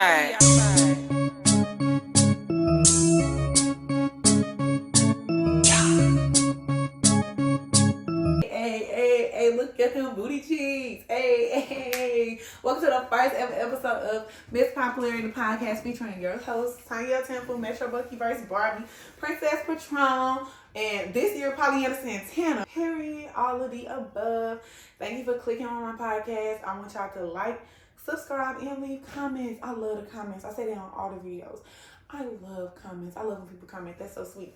Outside. Hey, look at them booty cheeks. Hey. Welcome to the first ever episode of Miss Popularity, the podcast featuring your hosts, Tanya Temple, Metro Bucky vs. Barbie, Princess Patron, and this year, Pollyanna Santana. Period, all of the above. Thank you for clicking on my podcast. I want y'all to like, subscribe, and leave comments. I love the comments. I say that on all the videos. I love comments. I love when people comment. That's so sweet.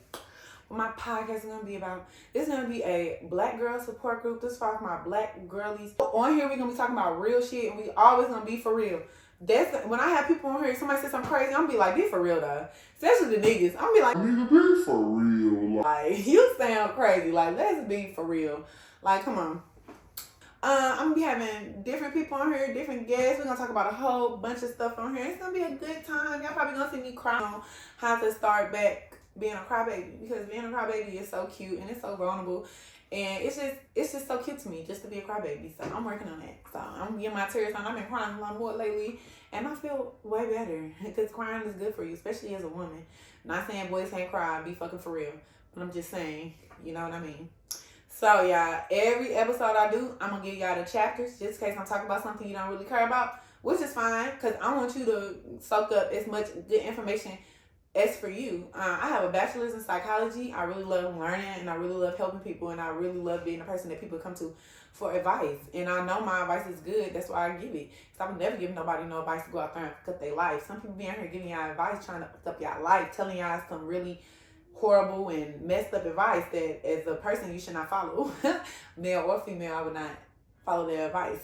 What my podcast is going to be about, it's going to be a black girl support group. This is for my black girlies. On here, we're going to be talking about real shit, and we always going to be for real. That's when I have people on here, somebody says something crazy, I'm going to be like, be for real, though. Especially the niggas. I'm going to be like, nigga, be for real. Like, you sound crazy. Like, let's be for real. Like, come on. I'm going to be having different people on here, different guests. We're going to talk about a whole bunch of stuff on here. It's going to be a good time. Y'all probably going to see me cry on how to start back being a crybaby, because being a crybaby is so cute and it's so vulnerable, and it's just so cute to me just to be a crybaby. So I'm working on that. So I'm getting my tears on. I've been crying a lot more lately, and I feel way better because crying is good for you, especially as a woman. Not saying boys can't cry, be fucking for real, but I'm just saying, you know what I mean. So y'all, every episode I do, I'm gonna give y'all the chapters just in case I'm talking about something you don't really care about, which is fine, because I want you to soak up as much good information as for you. I have a bachelor's in psychology. I really love learning, and I really love helping people, and I really love being a person that people come to for advice. And I know my advice is good. That's why I give it. So I would never give nobody no advice to go out there and cut their life. Some people be out here giving y'all advice, trying to fuck up y'all life, telling y'all some really horrible and messed up advice that as a person you should not follow. Male or female, I would not follow their advice.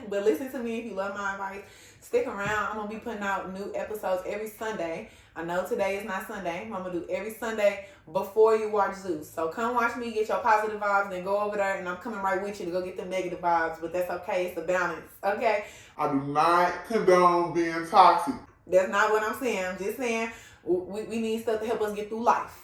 But listen to me if you love my advice. Stick around. I'm going to be putting out new episodes every Sunday. I know today is not Sunday. I'm going to do every Sunday before you watch Zeus. So come watch me, get your positive vibes, then go over there, and I'm coming right with you to go get them negative vibes. But that's okay. It's a balance. Okay? I do not condone being toxic. That's not what I'm saying. I'm just saying we need stuff to help us get through life.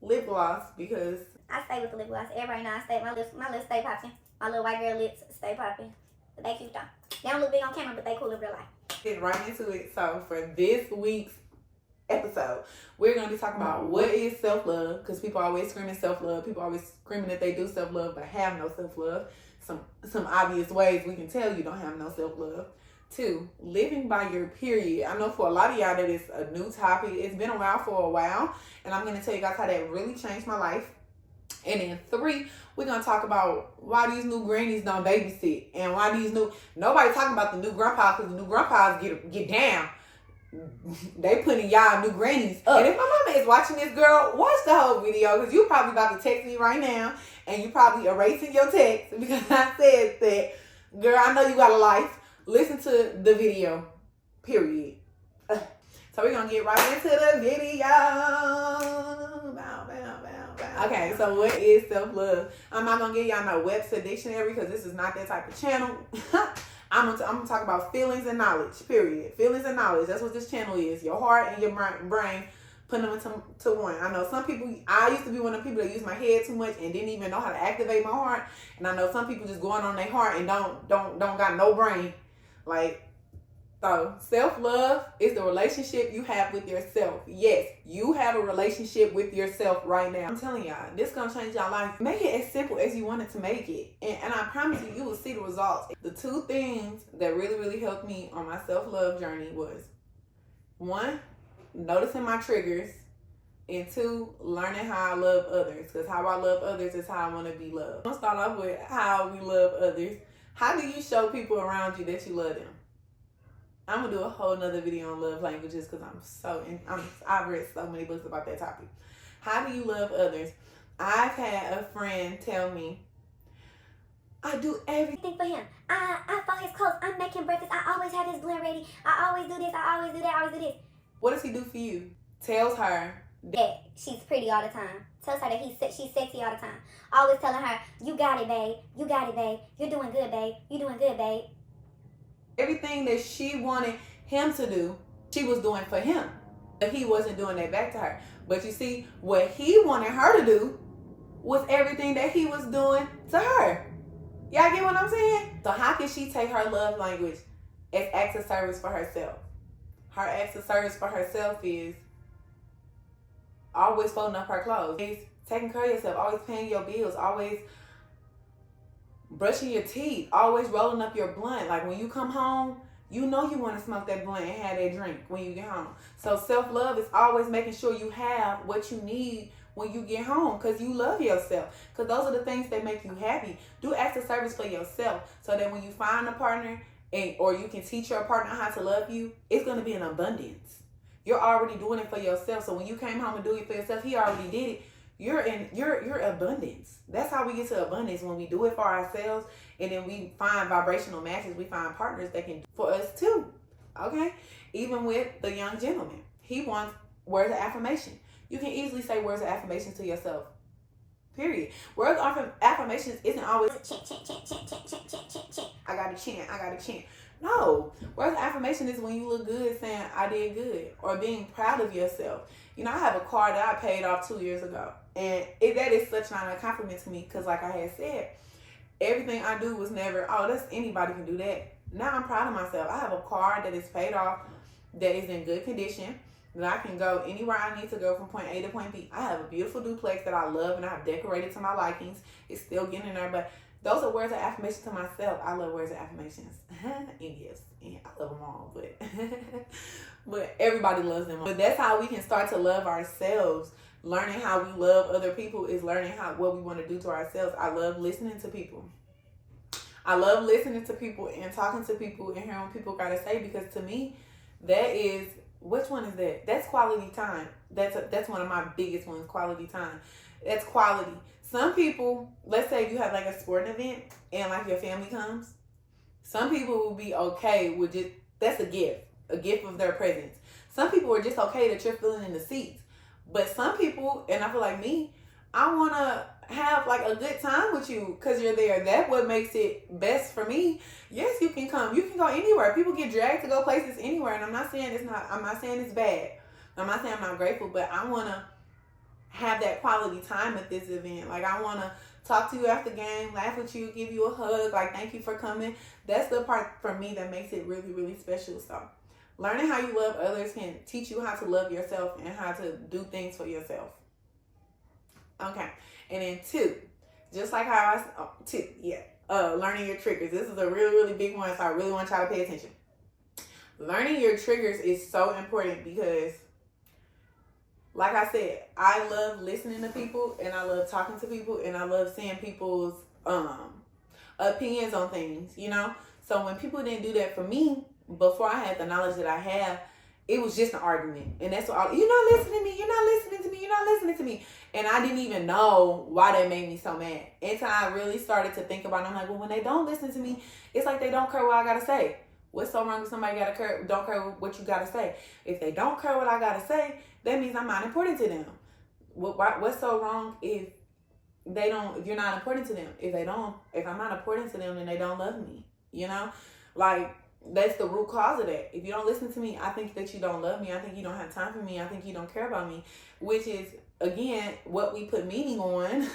Lip gloss, because I stay with the lip gloss. Everybody know I stay. My lips stay popping. My little white girl lips stay popping. But they cute though. They don't look big on camera, but they cool in real life. Get right into it. So for this week's episode, we're going to be talking about what is self-love, because people always screaming self-love. People always screaming that they do self-love but have no self-love. Some obvious ways we can tell you don't have no self-love. 2, living by your period. I know for a lot of y'all that is a new topic. It's been around for a while, and I'm going to tell you guys how that really changed my life. And then 3, we're going to talk about why these new grannies don't babysit, and why nobody talking about the new grandpas, because the new grandpas get down. They putting y'all new grannies up. And if my mama is watching this, girl, watch the whole video, because you probably about to text me right now, and you probably erasing your text because I said that. Girl, I know you got a life. Listen to the video, period. So we're going to get right into the video. Okay, so what is self-love? I'm not going to give y'all no Webster dictionary, because this is not that type of channel. I'm gonna talk about feelings and knowledge, period. Feelings and knowledge. That's what this channel is. Your heart and your brain, putting them into one. I know some people, I used to be one of the people that used my head too much and didn't even know how to activate my heart. And I know some people just going on their heart and don't got no brain. Like, so self-love is the relationship you have with yourself. Yes, you have a relationship with yourself right now. I'm telling y'all, this is going to change your life. Make it as simple as you want it to make it. And I promise you, you will see the results. The 2 things that really, really helped me on my self-love journey was, 1, noticing my triggers, and 2, learning how I love others. Because how I love others is how I want to be loved. I'm going to start off with how we love others. How do you show people around you that you love them? I'm going to do a whole nother video on love languages, because I've read so many books about that topic. How do you love others? I've had a friend tell me, I do everything for him. I fold his clothes. I'm making breakfast. I always have his blend ready. I always do this. I always do that. I always do this. What does he do for you? Tells her that she's pretty all the time. Tells her that she's sexy all the time. Always telling her, you got it, babe. You got it, babe. You're doing good, babe. You're doing good, babe. Everything that she wanted him to do, she was doing for him. But he wasn't doing that back to her. But you see, what he wanted her to do was everything that he was doing to her. Y'all get what I'm saying? So how can she take her love language as acts of service for herself? her acts of service for herself is always folding up her clothes, always taking care of yourself, always paying your bills, always brushing your teeth, always rolling up your blunt. Like when you come home, you know you want to smoke that blunt and have that drink when you get home. So self-love is always making sure you have what you need when you get home, because you love yourself, because those are the things that make you happy. Do acts of service for yourself so that when you find a partner or you can teach your partner how to love you, it's going to be in abundance. You're already doing it for yourself. So when you came home and do it for yourself, he already did it. You're in your abundance. That's how we get to abundance, when we do it for ourselves, and then we find vibrational matches. We find partners that can do for us too. Okay? Even with the young gentleman, he wants words of affirmation. You can easily say words of affirmation to yourself. Period. Words of affirmations isn't always I got a chant, I got a chant. No. Words of affirmation is when you look good saying, I did good, or being proud of yourself. You know, I have a car that I paid off 2 years ago. And that is such not a compliment to me, because like I had said, everything I do was never, oh, that's anybody can do that. Now I'm proud of myself. I have a car that is paid off, that is in good condition, that I can go anywhere I need to go from point A to point B. I have a beautiful duplex that I love and I have decorated to my likings. It's still getting in there, but those are words of affirmation to myself. I love words of affirmations. And yes, and I love them all, but but everybody loves them all. But that's how we can start to love ourselves. Learning how we love other people is learning what we want to do to ourselves. I love listening to people. I love listening to people and talking to people and hearing what people got to say, because to me, that is, which one is that? That's quality time. That's one of my biggest ones, quality time. That's quality. Some people, let's say you have like a sporting event and like your family comes. Some people will be okay with just, that's a gift of their presence. Some people are just okay that you're filling in the seats. But some people, and I feel like me, I want to have like a good time with you because you're there. That's what makes it best for me. Yes, you can come. You can go anywhere. People get dragged to go places anywhere. And I'm not saying it's bad. I'm not saying I'm not grateful, but I want to have that quality time at this event. Like, I want to talk to you after the game, laugh with you, give you a hug, like, thank you for coming. That's the part for me that makes it really, really special. So learning how you love others can teach you how to love yourself and how to do things for yourself. Okay. And then 2, just like how learning your triggers. This is a really, really big one, so I really want y'all to pay attention. Learning your triggers is so important because, like I said, I love listening to people, and I love talking to people, and I love seeing people's opinions on things, you know? So when people didn't do that for me, before I had the knowledge that I have, it was just an argument. And that's what you're not listening to me, you're not listening to me, you're not listening to me. And I didn't even know why that made me so mad. Until I really started to think about it, I'm like, well, when they don't listen to me, it's like they don't care what I gotta say. What's so wrong with somebody don't care what you gotta say? If they don't care what I gotta say, that means I'm not important to them. What's so wrong if you're not important to them? If I'm not important to them, then they don't love me. You know? Like, that's the root cause of that. If you don't listen to me, I think that you don't love me. I think you don't have time for me. I think you don't care about me. Which is, again, what we put meaning on.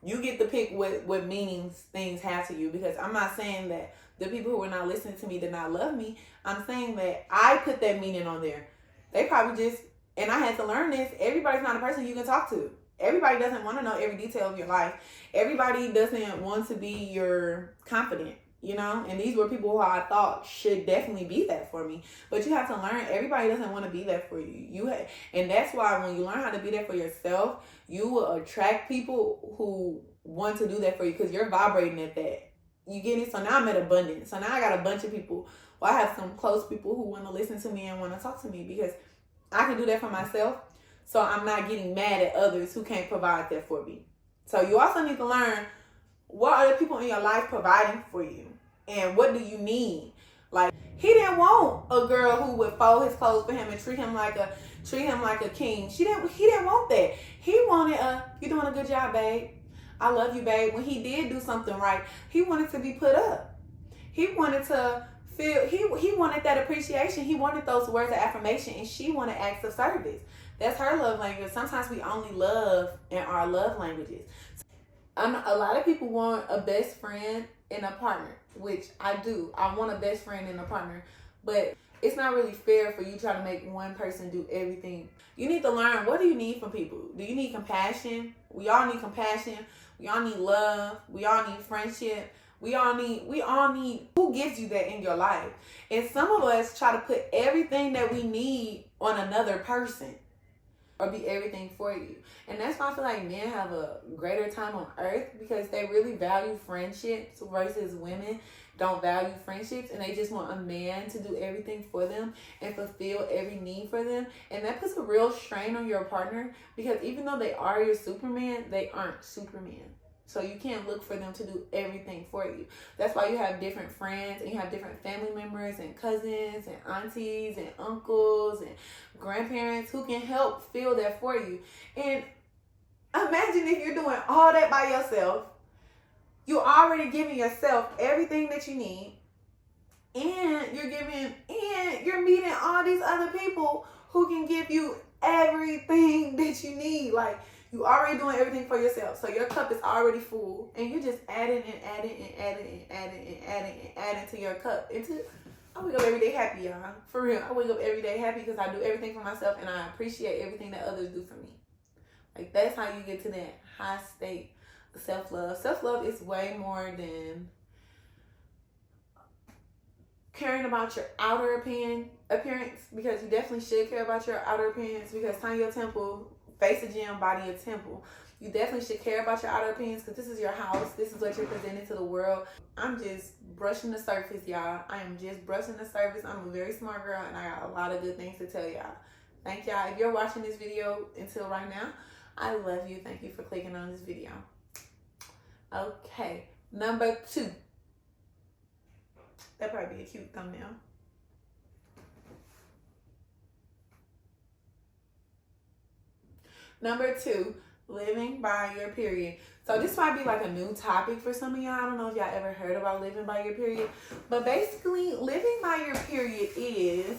You get to pick what meanings things have to you. Because I'm not saying that the people who are not listening to me did not love me. I'm saying that I put that meaning on there. They probably just, and I had to learn this, everybody's not a person you can talk to. Everybody doesn't want to know every detail of your life. Everybody doesn't want to be your confidant. You know, and these were people who I thought should definitely be that for me. But you have to learn, everybody doesn't want to be that for you. And that's why when you learn how to be that for yourself, you will attract people who want to do that for you because you're vibrating at that. You get it? So now I'm at abundance. So now I got a bunch of people. Well, I have some close people who want to listen to me and want to talk to me because I can do that for myself. So I'm not getting mad at others who can't provide that for me. So you also need to learn, what are the people in your life providing for you? And what do you need? Like, he didn't want a girl who would fold his clothes for him and treat him like a king. He didn't want that. He wanted you doing a good job, babe. I love you, babe. When he did do something right, he wanted to be put up. He wanted to feel, he wanted that appreciation. He wanted those words of affirmation, and she wanted acts of service. That's her love language. Sometimes we only love in our love languages. A lot of people want a best friend and a partner, which I do. I want a best friend and a partner. But it's not really fair for you to try to make one person do everything. You need to learn, what do you need from people? Do you need compassion? We all need compassion. We all need love. We all need friendship. We all need who gives you that in your life. And some of us try to put everything that we need on another person or be everything for you. And that's why I feel like men have a greater time on earth, because they really value friendships versus women don't value friendships, and they just want a man to do everything for them and fulfill every need for them. And that puts a real strain on your partner, because even though they are your Superman, they aren't Superman. So you can't look for them to do everything for you. That's why you have different friends and you have different family members and cousins and aunties and uncles and grandparents who can help fill that for you. And imagine if you're doing all that by yourself. You're already giving yourself everything that you need, and you're meeting all these other people who can give you everything that you need. Like, you already doing everything for yourself, so your cup is already full, and you're just adding and adding and adding and adding and adding and adding to your cup. I wake up every day happy, y'all. For real, I wake up every day happy because I do everything for myself, and I appreciate everything that others do for me. Like, that's how you get to that high state of self-love. Self-love is way more than caring about your outer appearance, because you definitely should care about your outer appearance, because Tanya Temple, face a gym, body a temple. You definitely should care about your outer appearance, because this is your house. This is what you're presenting to the world. I'm just brushing the surface, y'all. I am just brushing the surface. I'm a very smart girl, and I got a lot of good things to tell y'all. Thank y'all. If you're watching this video until right now, I love you. Thank you for clicking on this video. Okay, number 2. That'd probably be a cute thumbnail. Number 2, living by your period. So this might be like a new topic for some of y'all. I don't know if y'all ever heard about living by your period. But basically, living by your period is,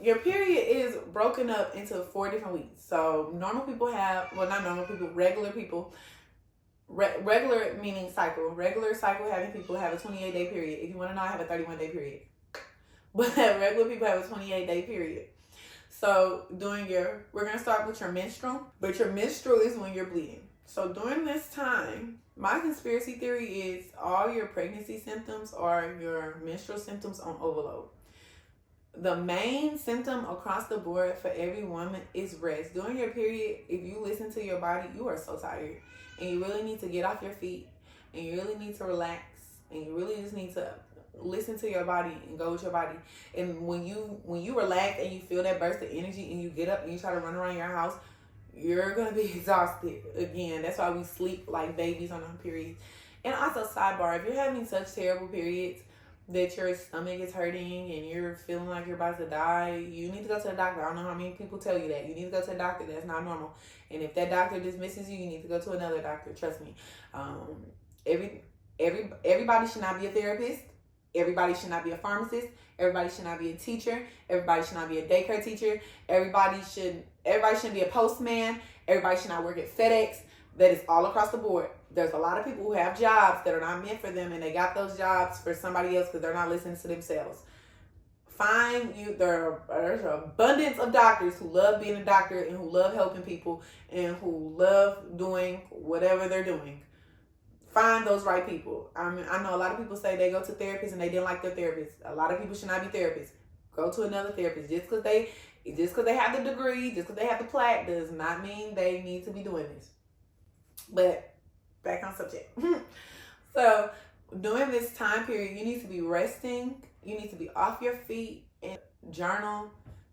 your period is broken up into 4 different weeks. So normal people have, well, not normal people, regular people, regular meaning cycle. Regular cycle having people have a 28-day period. If you want to know, I have a 31-day period. But regular people have a 28-day period. So we're going to start with your menstrual. But your menstrual is when you're bleeding. So during this time, my conspiracy theory is all your pregnancy symptoms are your menstrual symptoms on overload. The main symptom across the board for every woman is rest. During your period, if you listen to your body, you are so tired. And you really need to get off your feet. And you really need to relax. And you really just need to listen to your body and go with your body. And when you relax and you feel that burst of energy and you get up and you try to run around your house, you're going to be exhausted again. That's why we sleep like babies on our periods. And also, sidebar, if you're having such terrible periods that your stomach is hurting and you're feeling like you're about to die, you need to go to the doctor. I don't know how many people tell you that. You need to go to the doctor. That's not normal. And if that doctor dismisses you, you need to go to another doctor. Trust me. Everybody should not be a therapist. Everybody should not be a pharmacist. Everybody should not be a teacher. Everybody should not be a daycare teacher. Everybody shouldn't be a postman. Everybody should not work at FedEx. That is all across the board. There's a lot of people who have jobs that are not meant for them, and they got those jobs for somebody else because they're not listening to themselves. There's an abundance of doctors who love being a doctor and who love helping people and who love doing whatever they're doing. Find those right people. I know a lot of people say they go to therapists and they didn't like their therapist. A lot of people should not be therapists. Go to another therapist. Just because they have the degree, just because they have the plaque, does not mean they need to be doing this. But back on subject. So during this time period, you need to be resting. You need to be off your feet and journal.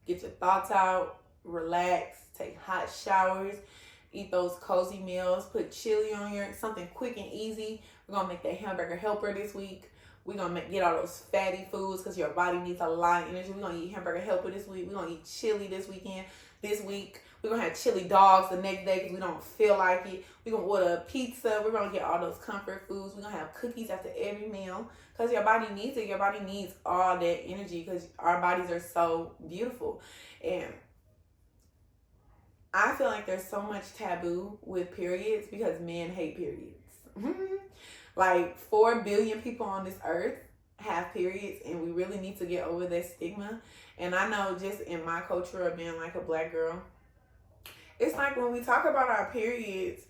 Get your thoughts out. Relax. Take hot showers. Eat those cozy meals. Put chili on something quick and easy. We're going to make that hamburger helper this week. We're going to get all those fatty foods because your body needs a lot of energy. We're going to eat hamburger helper this week. We're going to eat chili this week. We're going to have chili dogs the next day because we don't feel like it. We're going to order a pizza. We're going to get all those comfort foods. We're going to have cookies after every meal because your body needs it. Your body needs all that energy because our bodies are so beautiful. And I feel like there's so much taboo with periods because men hate periods. Like 4 billion people on this earth have periods, and we really need to get over that stigma. And I know just in my culture of being like a black girl, it's like when we talk about our periods,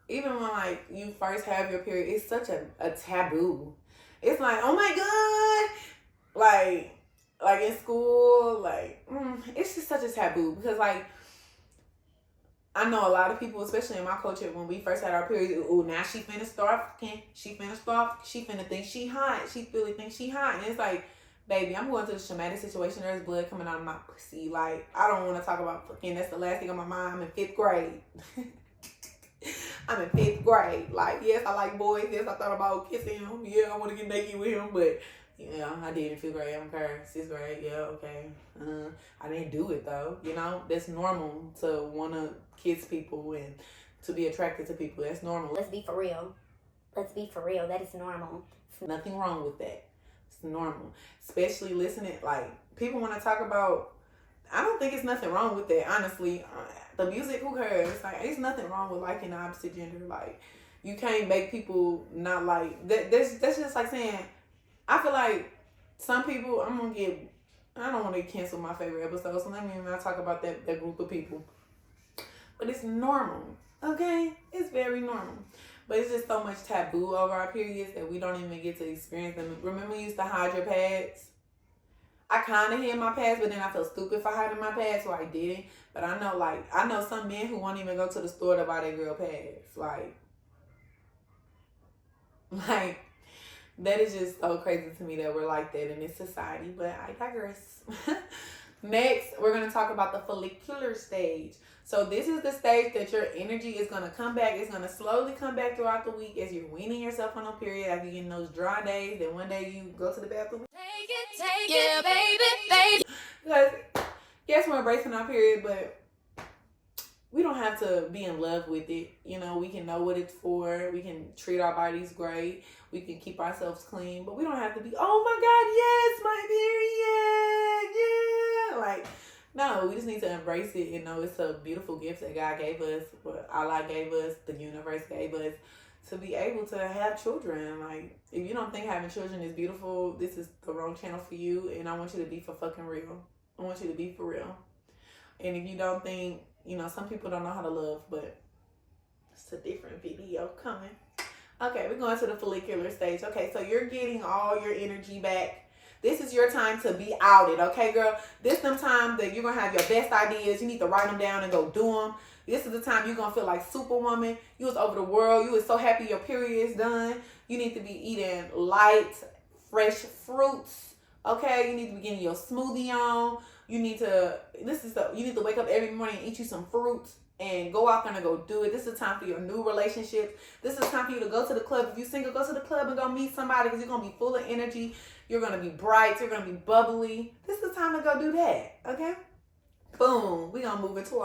even when like you first have your period, it's such a taboo. It's like, oh my God, like in school, like it's just such a taboo because like I know a lot of people, especially in my culture, when we first had our period, oh, now she finna start fucking, she finna think she hot, she really thinks she hot, and it's like, baby, I'm going through a traumatic situation, there's blood coming out of my pussy, like, I don't want to talk about fucking, that's the last thing on my mind, I'm in 5th grade. I'm in 5th grade, like, yes, I like boys, yes, I thought about kissing him, yeah, I want to get naked with him, but, yeah, I did in 5th grade, I'm okay, 6th grade, yeah, okay, I didn't do it, though, you know, that's normal to want to kiss people and to be attracted to people, that's normal. Let's be for real. Let's be for real, that is normal. Nothing wrong with that. It's normal. Especially listening, like, people want to talk about, I don't think it's nothing wrong with that, honestly. The music, who cares? Like, it's nothing wrong with liking the opposite gender. Like, you can't make people not like, that's just like saying, I feel like some people, I don't want to cancel my favorite episode, so let me not talk about that group of people. But it's normal, okay? It's very normal. But it's just so much taboo over our periods that we don't even get to experience them. Remember you used to hide your pads? I kind of hid my pads, but then I felt stupid for hiding my pads, so I didn't. But I know some men who won't even go to the store to buy their girl pads. Like, that is just so crazy to me that we're like that in this society. But I digress. Next, we're going to talk about the follicular stage. So this is the stage that your energy is going to come back. It's going to slowly come back throughout the week as you're weaning yourself on a period, after you get in those dry days. Then one day you go to the bathroom. Take it, baby. Because yes, we're embracing our period, but we don't have to be in love with it. You know, we can know what it's for. We can treat our bodies great. We can keep ourselves clean, but we don't have to be, oh my God, yes, my period, yeah. Like, no, we just need to embrace it and know it's a beautiful gift that God gave us, what Allah gave us, the universe gave us, to be able to have children. Like, if you don't think having children is beautiful, this is the wrong channel for you, and I want you to be for fucking real. I want you to be for real. And if you don't think, you know, some people don't know how to love, but it's a different video coming. Okay, we're going to the follicular stage. Okay, so you're getting all your energy back. This is your time to be outed, okay, girl? This is the time that you're going to have your best ideas. You need to write them down and go do them. This is the time you're going to feel like Superwoman. You was over the world. You was so happy your period is done. You need to be eating light, fresh fruits, okay? You need to be getting your smoothie on. You need to wake up every morning and eat you some fruits and go out there and go do it. This is time for your new relationships. This is time for you to go to the club. If you're single, go to the club and go meet somebody, because you're going to be full of energy. You're going to be bright. You're going to be bubbly. This is the time to go do that, okay? Boom. We're going to move into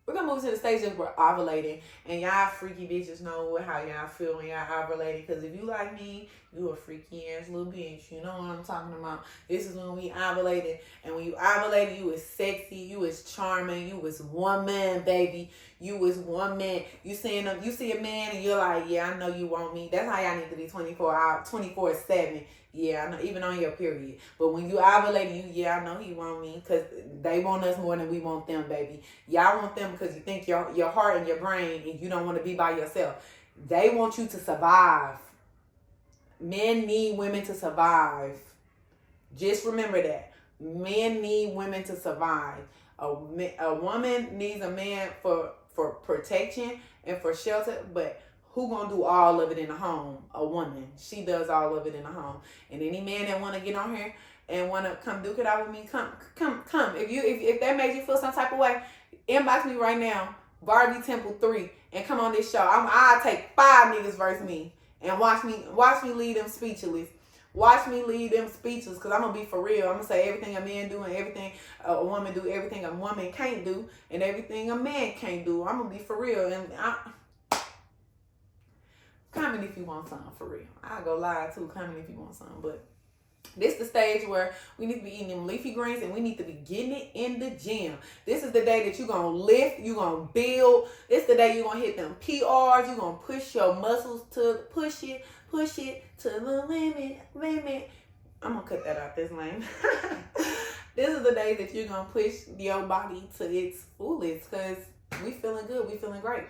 we're going to move to the stage that we're ovulating. And y'all freaky bitches know how y'all feel when y'all ovulating. Because if you like me, you a freaky ass little bitch. You know what I'm talking about. This is when we ovulated. And when you ovulated, you was sexy. You was charming. You was woman, baby. You was woman. You see a man and you're like, yeah, I know you want me. That's how y'all need to be 24/7. Yeah, I know, even on your period. But when you ovulate, yeah, I know he want me, because they want us more than we want them, baby. Y'all want them because you think your heart and your brain, and you don't want to be by yourself. They want you to survive. Men need women to survive. Just remember that. Men need women to survive. A woman needs a man for protection and for shelter, but who gonna do all of it in the home? A woman. She does all of it in the home. And any man that wanna get on here and wanna come duke it out with me, come. If that made you feel some type of way, inbox me right now, Barbie Temple 3, and come on this show. I'll take 5 niggas versus me and watch me lead them speechless. Watch me lead them speechless, because I'm gonna be for real. I'm gonna say everything a man do and everything a woman do, everything a woman can't do, and everything a man can't do. I'm gonna be for real. And comment if you want something for real. I'll go live too. Comment if you want something. But This is the stage where we need to be eating them leafy greens and we need to be getting it in the gym. This is the day that you're going to lift, you're going to build. This is the day you're going to hit them PRs. You're going to push your muscles to push it to the limit. I'm going to cut that out. That's lame. This is the day that you're going to push your body to its fullest because we feeling good. We feeling great.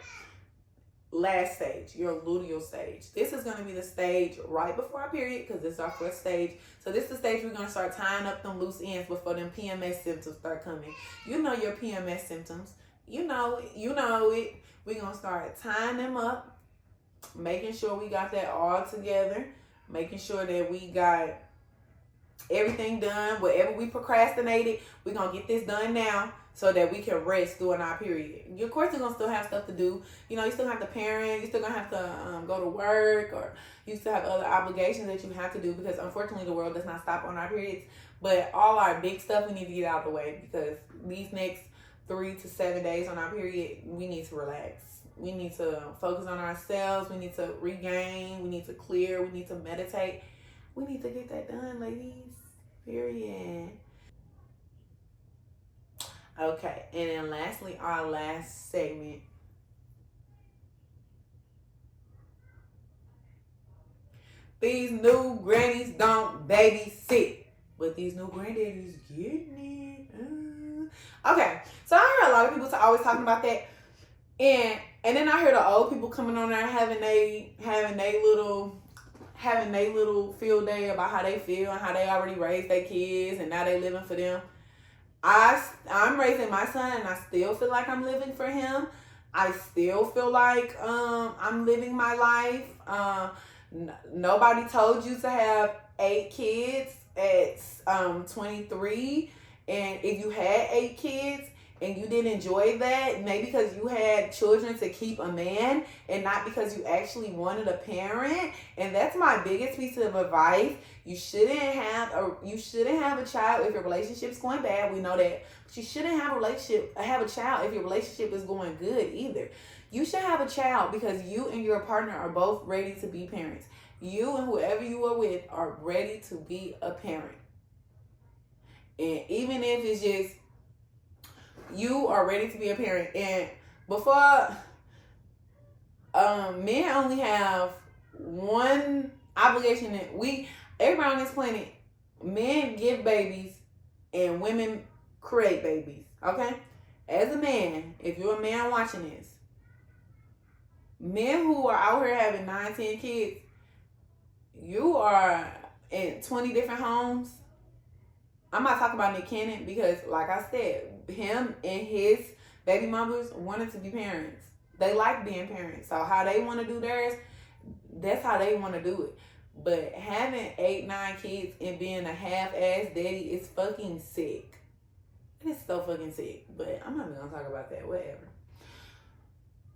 Last stage, your luteal stage. This is going to be the stage right before our period because this is our first stage. So this is the stage we're going to start tying up them loose ends before them PMS symptoms start coming. You know your PMS symptoms. You know it. We're going to start tying them up, making sure we got that all together, making sure that we got everything done. Whatever we procrastinated, we're going to get this done now so that we can rest during our period. Of course, you're going to still have stuff to do. You know, you still have to parent. You still going to have to go to work, or you still have other obligations that you have to do because, unfortunately, the world does not stop on our periods. But all our big stuff, we need to get out of the way because these next 3 to 7 days on our period, we need to relax. We need to focus on ourselves. We need to regain. We need to clear. We need to meditate. We need to get that done, ladies. Period. Okay, and then lastly, our last segment. These new grannies don't babysit, but these new granddaddies getting it. Okay, so I heard a lot of people always talking about that, and then I hear the old people coming on there having they little field day about how they feel and how they already raised their kids and now they living for them. I'm raising my son and I still feel like I'm living for him. I still feel like I'm living my life. Nobody told you to have 8 kids at 23. And if you had 8 kids and you didn't enjoy that, maybe because you had children to keep a man and not because you actually wanted a parent. And that's my biggest piece of advice. You shouldn't have a child if your relationship's going bad. We know that. But you shouldn't have a child if your relationship is going good either. You should have a child because you and your partner are both ready to be parents. You and whoever you are with are ready to be a parent. And even if it's just you are ready to be a parent. And before, men only have one obligation that everybody on this planet, men give babies and women create babies. Okay? As a man, if you're a man watching this, men who are out here having 9, 10 kids, you are in 20 different homes. I'm not talking about Nick Cannon because, like I said, him and his baby mamas wanted to be parents. They like being parents. So how they want to do theirs, that's how they want to do it. But having 8, 9 kids and being a half-ass daddy is fucking sick. It is so fucking sick. But I'm not even going to talk about that. Whatever.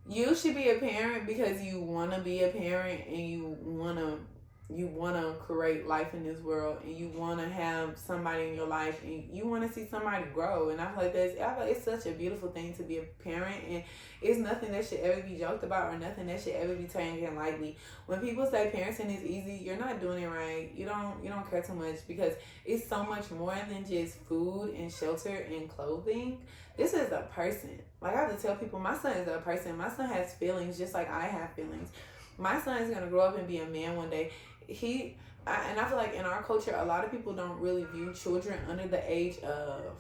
You should be a parent because you want to be a parent and you want to create life in this world and you want to have somebody in your life and you want to see somebody grow. And I feel like it's such a beautiful thing to be a parent, and it's nothing that should ever be joked about or nothing that should ever be taken lightly. When people say parenting is easy, you're not doing it right. You don't care too much because it's so much more than just food and shelter and clothing. This is a person. Like I have to tell people, my son is a person. My son has feelings just like I have feelings. My son is going to grow up and be a man one day. And I feel like in our culture, a lot of people don't really view children under the age of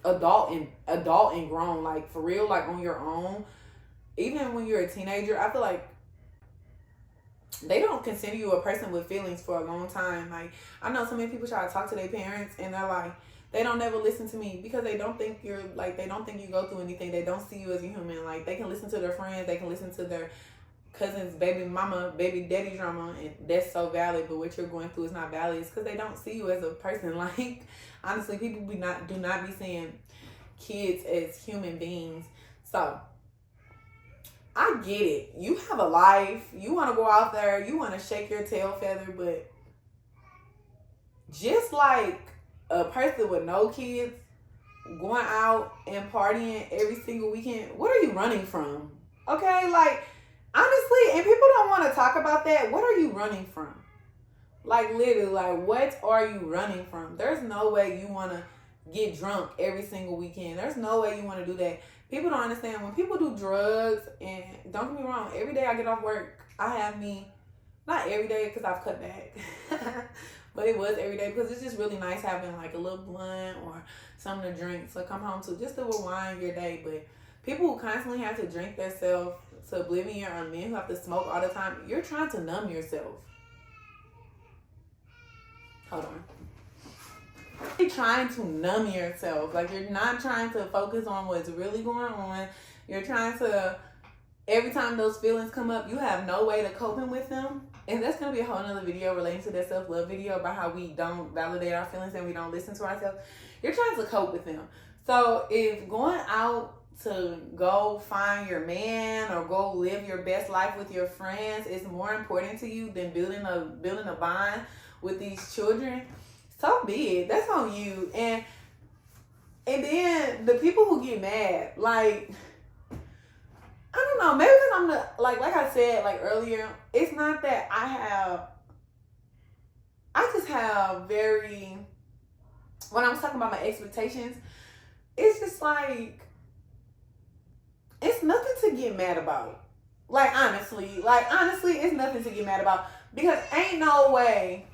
adult and grown, like for real, like on your own. Even when you're a teenager, I feel like they don't consider you a person with feelings for a long time. Like I know so many people try to talk to their parents and they're like, they don't never listen to me because they don't think you go through anything. They don't see you as a human. Like they can listen to their friends, they can listen to their cousins, baby mama, baby daddy drama, and that's so valid. But what you're going through is not valid. It's because they don't see you as a person. Like honestly, people do not be seeing kids as human beings. So I get it. You have a life. You want to go out there. You want to shake your tail feather, but just like a person with no kids going out and partying every single weekend, what are you running from? Okay, like honestly, and people don't want to talk about that. What are you running from? Like literally, like what are you running from? There's no way you want to get drunk every single weekend. There's no way you want to do that. People don't understand when people do drugs, and don't get me wrong, every day I get off work, I have me, not every day because I've cut back, but it was every day because it's just really nice having like a little blunt or something to drink to come home to, just to rewind your day. But people who constantly have to drink themselves to oblivion, or men who have to smoke all the time, you're trying to numb yourself. Hold on. You're trying to numb yourself. Like, you're not trying to focus on what's really going on. You're trying to, every time those feelings come up, you have no way to coping with them. And that's going to be a whole nother video relating to that self-love video about how we don't validate our feelings and we don't listen to ourselves. You're trying to cope with them. So if going out to go find your man or go live your best life with your friends is more important to you than building a bond with these children, so be it. That's on you. And then the people who get mad, like, I don't know, maybe because I'm the, like I said like earlier, it's not that I just have very, when I was talking about my expectations, it's just like, it's nothing to get mad about. Like honestly, it's nothing to get mad about, because ain't no way.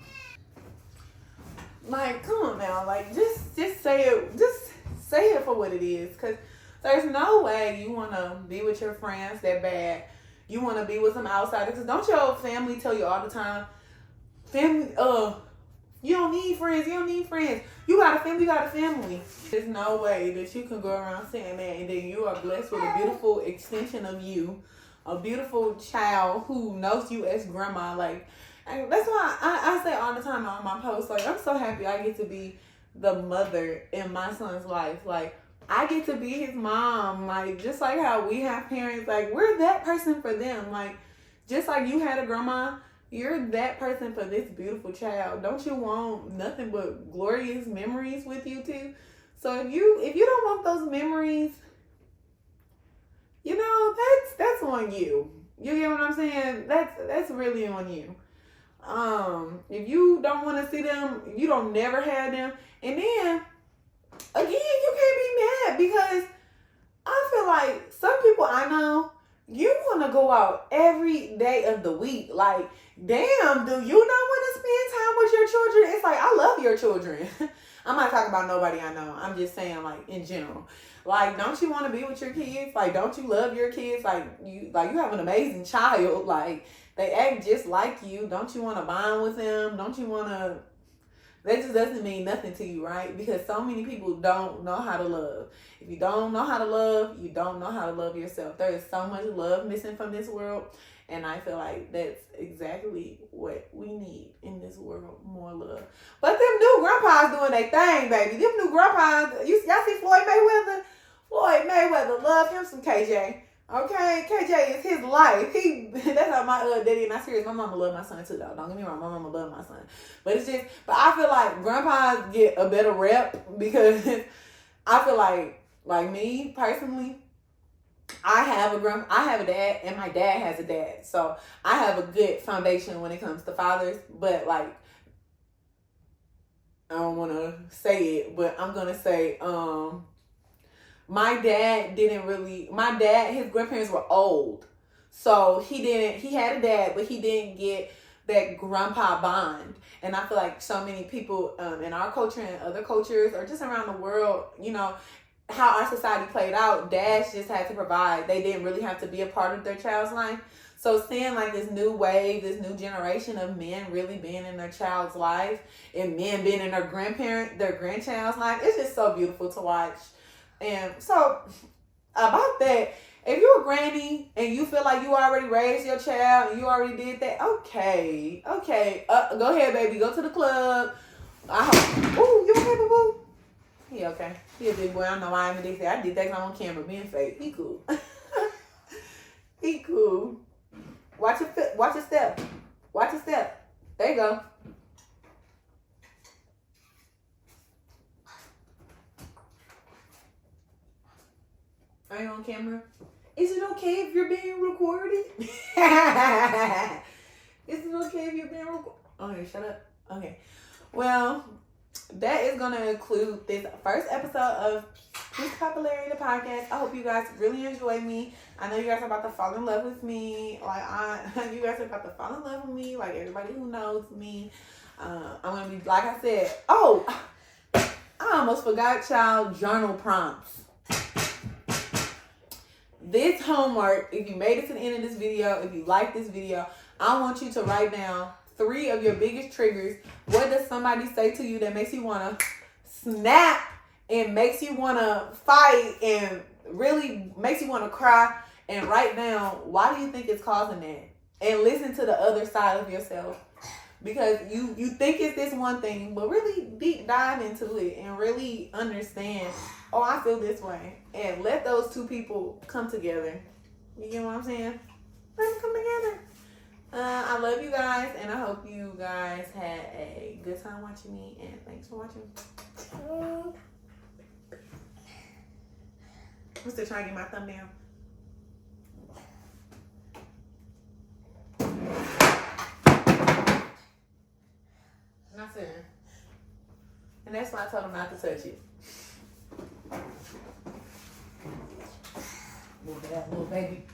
Like, come on now, like just say it for what it is, because there's no way you want to be with your friends that bad. You want to be with some outsiders, because don't your family tell you all the time, family, you don't need friends, you got a family. There's no way that you can go around saying that and then you are blessed with a beautiful extension of you, a beautiful child who knows you as grandma. Like, and that's why I say all the time on my posts, like, I'm so happy I get to be the mother in my son's life. Like, I get to be his mom. Like, just like how we have parents, like, we're that person for them. Like, just like you had a grandma, you're that person for this beautiful child. Don't you want nothing but glorious memories with you too? So if you don't want those memories, you know, that's on you. You get what I'm saying? That's really on you. If you don't want to see them, you don't never have them. And then again, you can't be mad, because I feel like some people I know, you want to go out every day of the week. Like, damn, do you not want to spend time with your children? It's like, I love your children. I'm not talking about nobody I know. I'm just saying, like, in general. Like, don't you want to be with your kids? Like, don't you love your kids? Like you have an amazing child. Like, they act just like you. Don't you want to bond with them? Don't you want to... That just doesn't mean nothing to you, right? Because so many people don't know how to love. If you don't know how to love, you don't know how to love yourself. There is so much love missing from this world. And I feel like that's exactly what we need in this world, more love. But them new grandpas doing their thing, baby. Them new grandpas, y'all see Floyd Mayweather? Floyd Mayweather, love him some KJ. Okay, KJ is his life. That's how my daddy, and I serious. My mama love my son too, though. Don't get me wrong, my mama love my son. But I feel like grandpas get a better rep, because I feel like me personally, I have a dad, and my dad has a dad. So I have a good foundation when it comes to fathers. But like, I don't want to say it, but I'm gonna say, my dad, his grandparents were old. So he had a dad, but he didn't get that grandpa bond. And I feel like so many people in our culture and other cultures, or just around the world, you know, how our society played out, dads just had to provide. They didn't really have to be a part of their child's life. So seeing like this new wave, this new generation of men really being in their child's life, and men being in their grandchild's life, it's just so beautiful to watch. And so, about that, if you're a granny and you feel like you already raised your child and you already did that, okay, go ahead, baby, go to the club. Ooh, you okay, boo-boo? He okay. He a big boy. I don't know why I did that. I did that on camera, being fake. He cool. He cool. Watch your step. Watch your step. There you go. Are you on camera? Is it okay if you're being recorded? Is it okay if you're being recorded? Okay, shut up. Okay. Well, that is going to include this first episode of Miss Popularity, the podcast. I hope you guys really enjoy me. I know you guys are about to fall in love with me. You guys are about to fall in love with me. Like everybody who knows me. I'm going to be, like I said, I almost forgot y'all journal prompts. This homework, if you made it to the end of this video, if you like this video, I want you to write down 3 of your biggest triggers. What does somebody say to you that makes you want to snap and makes you want to fight and really makes you want to cry? And write down, why do you think it's causing that? And listen to the other side of yourself. Because you think it's this one thing, but really deep dive into it and really understand, oh, I feel this way. And let those 2 people come together. You get what I'm saying? Let them come together. I love you guys, and I hope you guys had a good time watching me, and thanks for watching. I'm still trying to get my thumbnail. Not sitting. And that's why I told him not to touch it. Move that little baby.